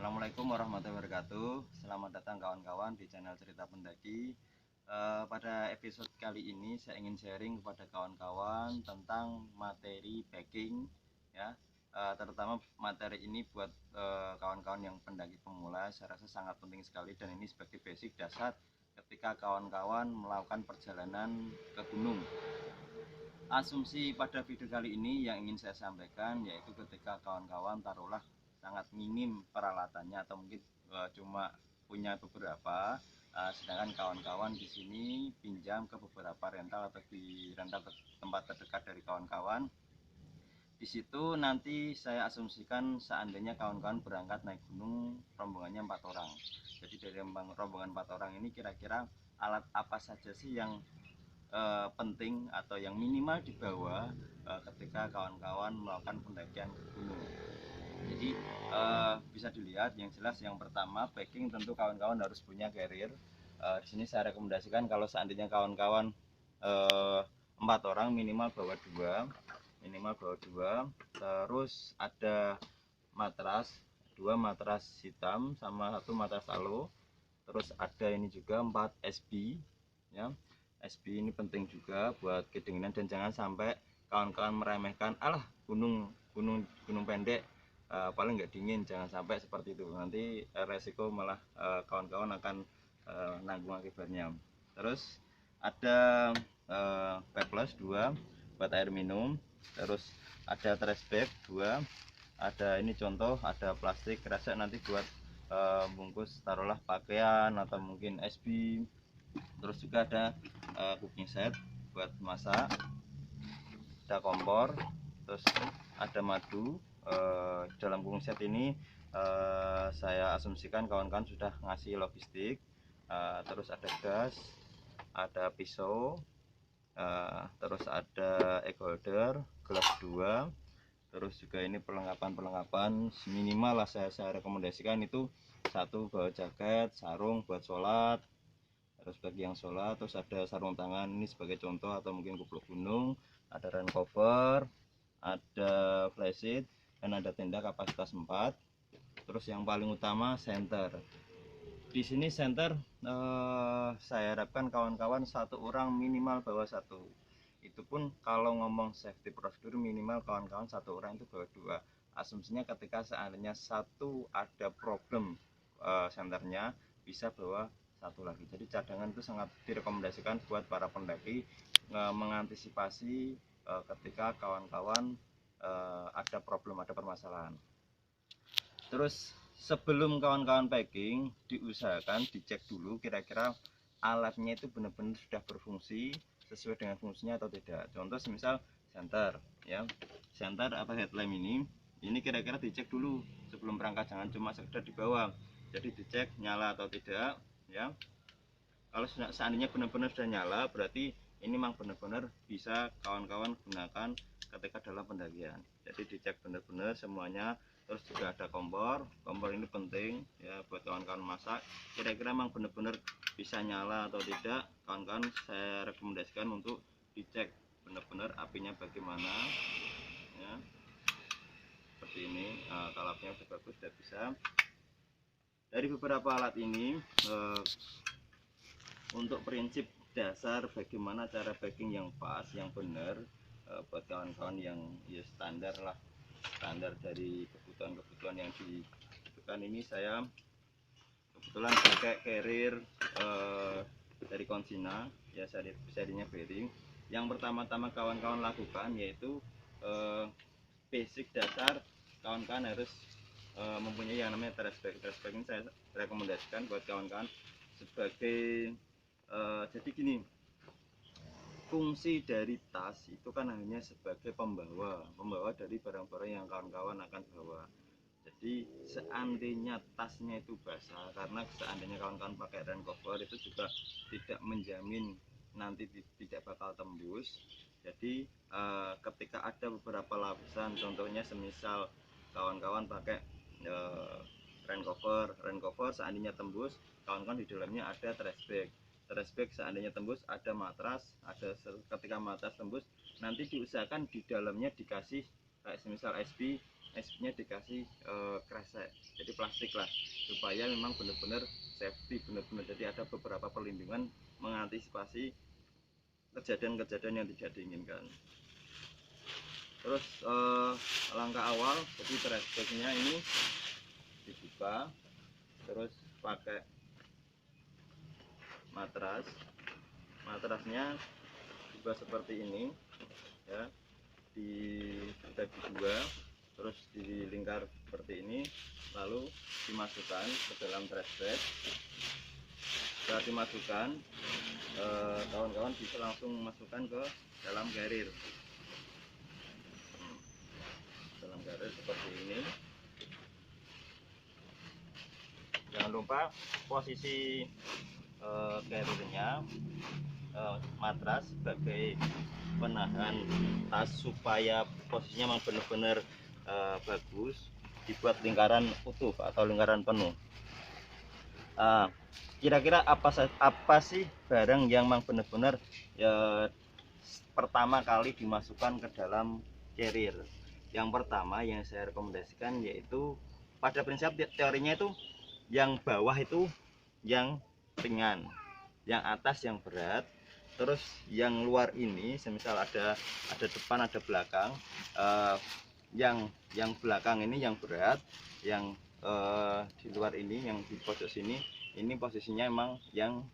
Assalamualaikum warahmatullahi wabarakatuh. Selamat datang kawan-kawan di channel Cerita Pendaki. Pada episode kali ini saya ingin sharing kepada kawan-kawan tentang materi packing, ya. Terutama materi ini buat kawan-kawan yang pendaki pemula. Saya rasa sangat penting sekali dan ini sebagai basic dasar ketika kawan-kawan melakukan perjalanan ke gunung. Asumsi pada video kali ini yang ingin saya sampaikan yaitu ketika kawan-kawan taruhlah sangat minim peralatannya atau mungkin cuma punya beberapa, sedangkan kawan-kawan di sini pinjam ke beberapa rental atau di rental tempat terdekat dari kawan-kawan. Di situ nanti saya asumsikan seandainya kawan-kawan berangkat naik gunung rombongannya 4 orang. Jadi dari rombongan 4 orang ini kira-kira alat apa saja sih yang penting atau yang minimal dibawa ketika kawan-kawan melakukan pendakian ke gunung. Jadi bisa dilihat yang jelas yang pertama packing tentu kawan-kawan harus punya carrier. Di sini saya rekomendasikan kalau seandainya kawan-kawan 4 orang minimal bawa dua, terus ada matras, 2 matras hitam sama 1 matras alo, terus ada ini juga 4 SB, ya. SB ini penting juga buat kedinginan dan jangan sampai kawan-kawan meremehkan gunung pendek paling nggak dingin, jangan sampai seperti itu, nanti resiko malah kawan-kawan akan nanggung akibatnya. Terus ada peples 2 buat air minum, terus ada trash bag 2, ada ini contoh, ada plastik kresek nanti buat bungkus taruhlah pakaian atau mungkin SB. Terus juga ada cooking set buat masak, ada kompor, terus ada madu. Dalam cooking set ini saya asumsikan kawan-kawan sudah ngasih logistik. Terus ada gas, ada pisau, terus ada egg holder, gelas 2, terus juga ini perlengkapan minimal lah saya rekomendasikan itu 1 bawa jaket, sarung buat sholat, terus bagi yang sholat, terus ada sarung tangan ini sebagai contoh atau mungkin kupluk gunung, ada rain cover, ada flashlight, dan ada tenda kapasitas 4. Terus yang paling utama senter. Di sini senter saya harapkan kawan-kawan 1 orang minimal bawa 1. Itu pun kalau ngomong safety prosedur minimal kawan-kawan 1 orang itu bawa 2. Asumsinya ketika seandainya 1 ada problem senternya bisa bawa 1 lagi. Jadi cadangan itu sangat direkomendasikan buat para pendaki mengantisipasi ketika kawan-kawan ada problem, ada permasalahan. Terus sebelum kawan-kawan packing diusahakan dicek dulu kira-kira alatnya itu benar-benar sudah berfungsi sesuai dengan fungsinya atau tidak. Contoh semisal senter, ya, senter atau headlamp ini kira-kira dicek dulu sebelum berangkat, jangan cuma sekedar dibawa. Jadi dicek nyala atau tidak, ya. Kalau seandainya benar-benar sudah nyala berarti ini memang benar-benar bisa kawan-kawan gunakan ketika dalam pendakian. Jadi dicek benar-benar semuanya. Terus juga ada kompor ini penting ya buat kawan-kawan masak, kira-kira memang benar-benar bisa nyala atau tidak. Kawan-kawan saya rekomendasikan untuk dicek benar-benar apinya bagaimana, ya, seperti ini. Kalau apinya sudah bagus sudah bisa. Dari beberapa alat ini untuk prinsip dasar bagaimana cara packing yang pas, yang benar buat kawan-kawan yang ya standar dari kebutuhan yang dibutuhkan. Ini saya kebetulan pakai carrier dari Konsina, ya, serinya bearing. Yang pertama-tama kawan-kawan lakukan yaitu basic dasar, kawan-kawan harus mempunyai yang namanya trash bag. Trash bag ini saya rekomendasikan buat kawan-kawan sebagai jadi gini, fungsi dari tas itu kan hanya sebagai pembawa dari barang-barang yang kawan-kawan akan bawa. Jadi seandainya tasnya itu basah, karena seandainya kawan-kawan pakai rain cover itu juga tidak menjamin nanti tidak bakal tembus. Jadi ketika ada beberapa lapisan, contohnya semisal kawan-kawan pakai rain cover seandainya tembus, kawan-kawan di dalamnya ada trash bag seandainya tembus ada matras, ketika matras tembus nanti diusahakan di dalamnya dikasih kayak semisal SB SP-nya dikasih kresek, jadi plastik lah, supaya memang benar-benar safety, benar-benar jadi ada beberapa perlindungan mengantisipasi kejadian-kejadian yang tidak diinginkan. Terus langkah awal, jadi trashbagnya ini dibuka, terus pakai matrasnya juga seperti ini ya, dibagi dua, terus dilingkar seperti ini, lalu dimasukkan ke dalam trash bag. Setelah dimasukkan, kawan-kawan bisa langsung masukkan ke dalam carrier, seperti ini. Jangan lupa posisi carriernya, matras sebagai penahan tas, supaya posisinya memang benar-benar bagus, dibuat lingkaran utuh atau lingkaran penuh. Kira-kira apa sih barang yang memang benar-benar pertama kali dimasukkan ke dalam carrier? Yang pertama yang saya rekomendasikan yaitu, pada prinsip teorinya itu, yang bawah itu yang ringan, yang atas yang berat, terus yang luar ini semisal ada depan ada belakang, yang belakang ini yang berat, yang di luar ini yang di pojok sini ini posisinya emang yang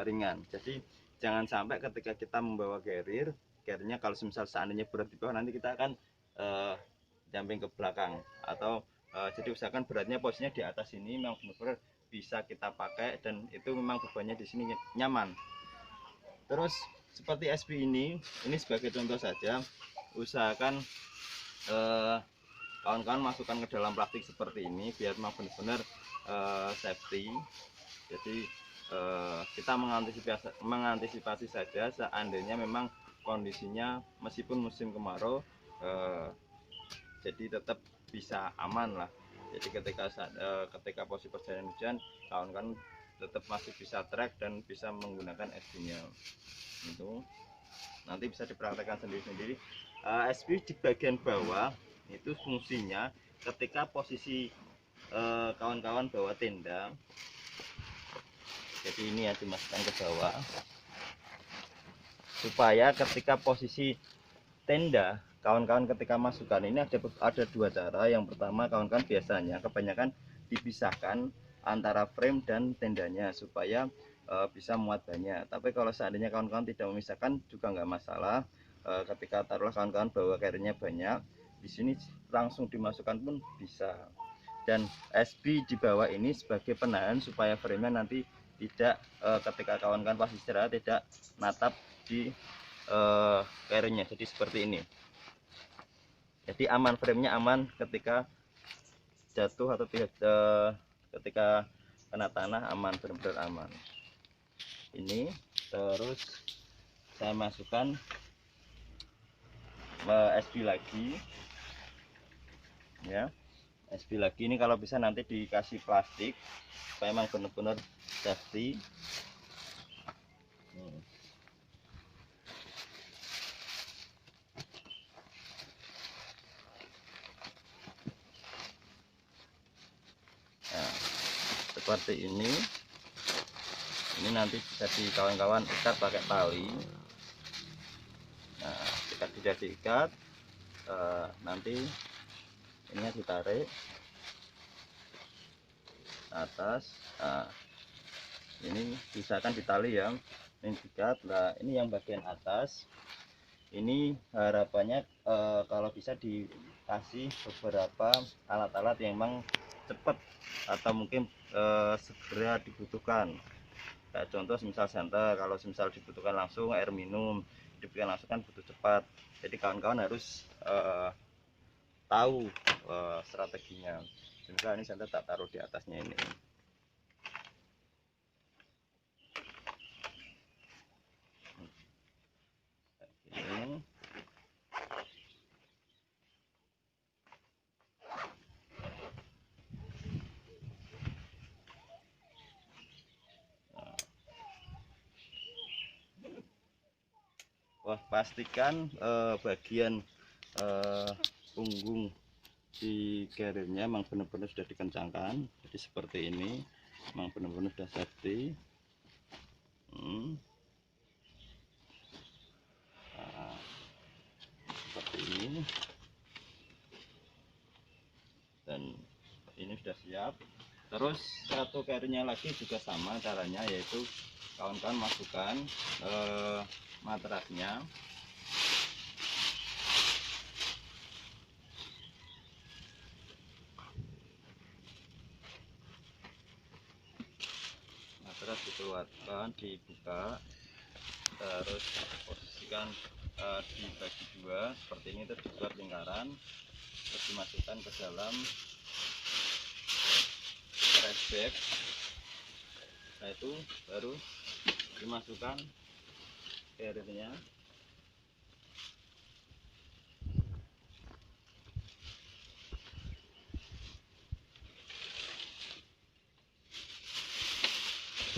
ringan. Jadi jangan sampai ketika kita membawa carriernya kalau semisal seandainya berat di bawah, nanti kita akan jumping ke belakang, atau jadi usahakan beratnya posisinya di atas ini, memang benar-benar bisa kita pakai dan itu memang bebannya di sini nyaman. Terus seperti SP ini sebagai contoh saja, usahakan kawan-kawan masukkan ke dalam plastik seperti ini biar memang benar-benar safety. Jadi kita mengantisipasi saja seandainya memang kondisinya meskipun musim kemarau, jadi tetap bisa aman lah. Jadi ketika posisi perjalanan hujan, kawan-kawan tetap masih bisa trek dan bisa menggunakan SP-nya. Itu nanti bisa dipraktekkan sendiri-sendiri. SP di bagian bawah itu fungsinya ketika posisi kawan-kawan bawa tenda. Jadi ini ya dimasukkan ke bawah, supaya ketika posisi tenda, kawan-kawan ketika masukkan ini ada dua cara. Yang pertama, kawan-kawan biasanya kebanyakan dipisahkan antara frame dan tendanya supaya bisa muat banyak. Tapi kalau seandainya kawan-kawan tidak memisahkan juga nggak masalah. Ketika taruhlah kawan-kawan bawa carriernya banyak, di sini langsung dimasukkan pun bisa. Dan SB di bawah ini sebagai penahan supaya frame-nya nanti tidak ketika kawan-kawan pas istirahat tidak natap di carriernya. Jadi seperti ini. Jadi aman, frame-nya aman ketika jatuh atau ketika kena tanah, aman, benar-benar aman. Ini terus saya masukkan SB lagi ya. SB lagi ini kalau bisa nanti dikasih plastik supaya memang benar-benar safety. Nah, seperti ini nanti bisa di kawan-kawan ikat pakai tali. Nah, jika tidak diikat, nanti ini ditarik atas. Nah, ini sisakan di tali ya, ini diikat. Nah, ini yang bagian atas ini harapannya kalau bisa dikasih beberapa alat-alat yang memang cepat atau mungkin segera dibutuhkan. Kayak contoh misal senter, kalau misal dibutuhkan langsung air minum diberikan langsung kan butuh cepat. Jadi kawan-kawan harus tahu strateginya. Misal ini senter tak taruh di atasnya ini. Wah, pastikan bagian punggung di carriernya memang benar-benar sudah dikencangkan, jadi seperti ini memang benar-benar sudah safety. Nah, seperti ini, dan ini sudah siap. Terus satu carriernya lagi juga sama caranya, yaitu kawan-kawan masukkan matrasnya. Matras dikeluarkan, dibuka, terus posisikan dibagi dua seperti ini, terus dibuat lingkaran, terus dimasukkan ke dalam press bag. Setelah itu baru dimasukkan carriernya.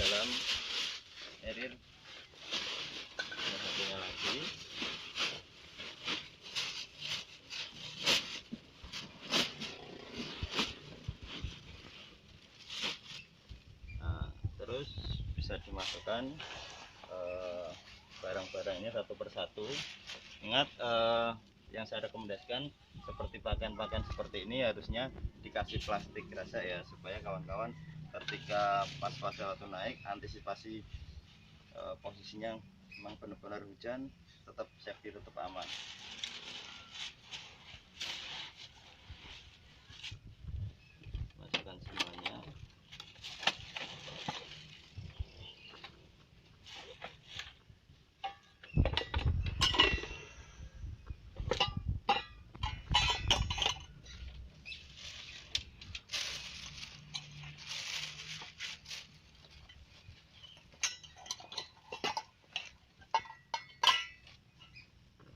Dalam carrier yang satunya lagi. Nah, terus bisa dimasukkan barang-barangnya satu persatu. Ingat, yang saya rekomendasikan seperti pakaian-pakaian seperti ini harusnya dikasih plastik rasa ya, supaya kawan-kawan ketika pas pada waktu naik antisipasi posisinya memang benar-benar hujan, tetap safety, tetap aman. Masukkan semuanya.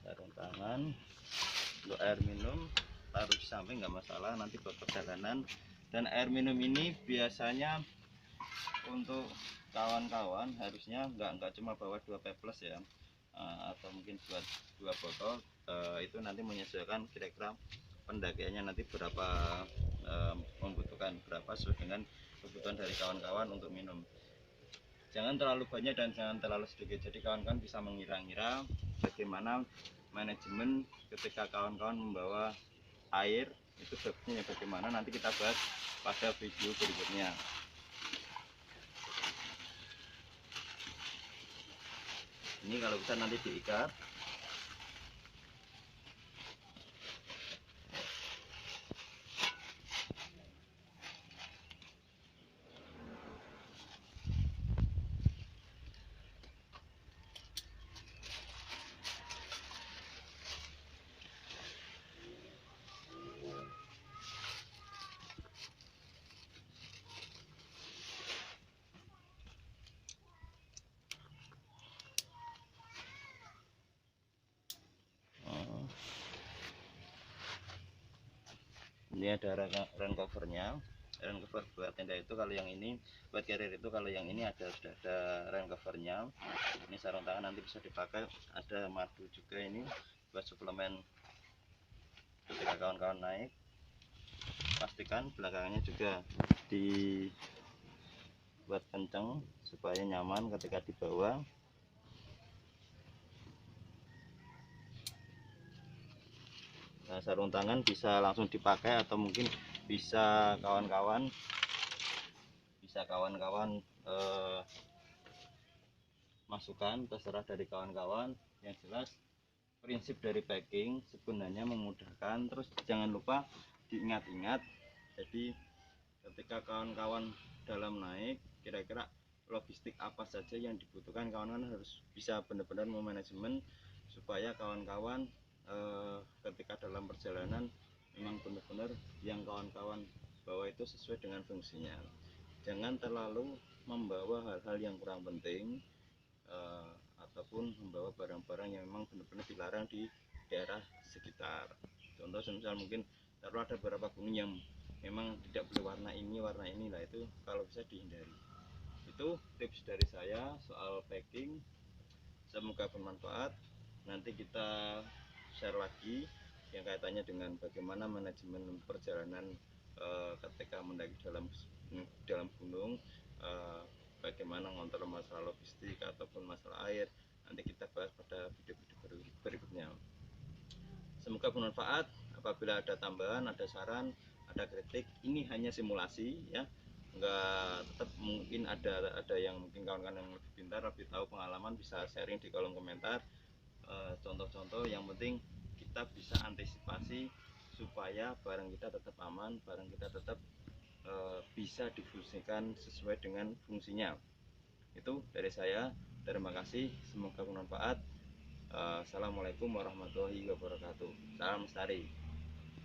Sarung tangan. Untuk air minum taruh di samping nggak masalah, nanti buat perjalanan. Dan air minum ini biasanya untuk kawan-kawan harusnya nggak cuma bawa 2 peples ya, atau mungkin buat 2 botol. Itu nanti menyesuaikan kira-kira pendakiannya nanti berapa, membutuhkan berapa sesuai dengan kebutuhan dari kawan-kawan untuk minum. Jangan terlalu banyak dan jangan terlalu sedikit, jadi kawan-kawan bisa mengira-ngira bagaimana manajemen ketika kawan-kawan membawa air itu bagusnya bagaimana, nanti kita bahas pada video berikutnya. Ini kalau bisa nanti diikat. Ini ada rain covernya. Rain cover buat tenda itu kalau yang ini, buat carrier itu kalau yang ini sudah ada rain covernya. Ini sarung tangan nanti bisa dipakai, ada madu juga ini buat suplemen ketika kawan-kawan naik. Pastikan belakangnya juga dibuat kencang supaya nyaman ketika dibawa. Nah, sarung tangan bisa langsung dipakai atau mungkin bisa kawan-kawan masukkan, terserah dari kawan-kawan. Yang jelas prinsip dari packing sebenarnya memudahkan. Terus jangan lupa diingat-ingat, jadi ketika kawan-kawan dalam naik, kira-kira logistik apa saja yang dibutuhkan, kawan-kawan harus bisa benar-benar memanajemen supaya kawan-kawan ketika dalam perjalanan memang benar-benar yang kawan-kawan bawa itu sesuai dengan fungsinya. Jangan terlalu membawa hal-hal yang kurang penting, ataupun membawa barang-barang yang memang benar-benar dilarang di daerah sekitar. Contoh misal mungkin taruh ada beberapa gunung yang memang tidak boleh warna ini lah, itu kalau bisa dihindari. Itu tips dari saya soal packing, semoga bermanfaat. Nanti kita share lagi yang kaitannya dengan bagaimana manajemen perjalanan ketika mendaki dalam gunung, bagaimana ngontrol masalah logistik ataupun masalah air. Nanti kita bahas pada video-video berikutnya. Semoga bermanfaat. Apabila ada tambahan, ada saran, ada kritik, ini hanya simulasi ya. Enggak, tetap mungkin ada yang mungkin kawan-kawan yang lebih pintar, lebih tahu pengalaman, bisa sharing di kolom komentar. Contoh-contoh yang penting kita bisa antisipasi supaya barang kita tetap aman, barang kita tetap bisa difungsikan sesuai dengan fungsinya. Itu dari saya. Terima kasih, semoga bermanfaat. Assalamualaikum warahmatullahi wabarakatuh. Salam lestari.